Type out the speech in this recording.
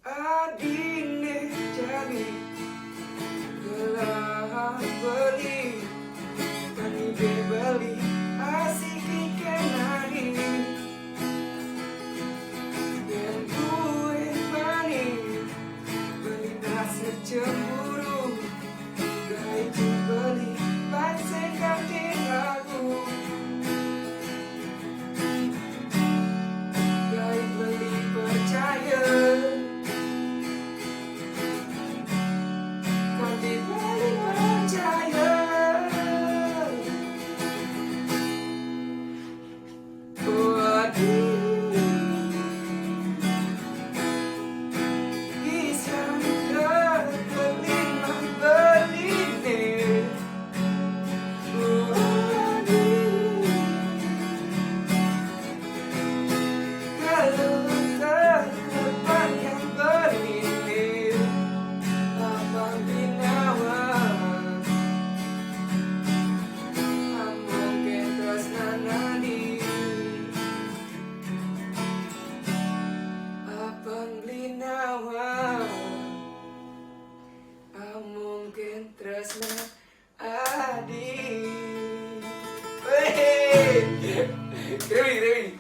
Adine jali gelah beli kami beli asik kenani dan gue bani beli nasi cemburu gaji beli pasang kantin aku gai beli percaya kantin beli percaya buat ini kisah terbeli membeli nih buat ini kalau terdepan yang beli abang binawa mungkin terus nanani abang binawa mungkin terus adi. Weh, Dewi.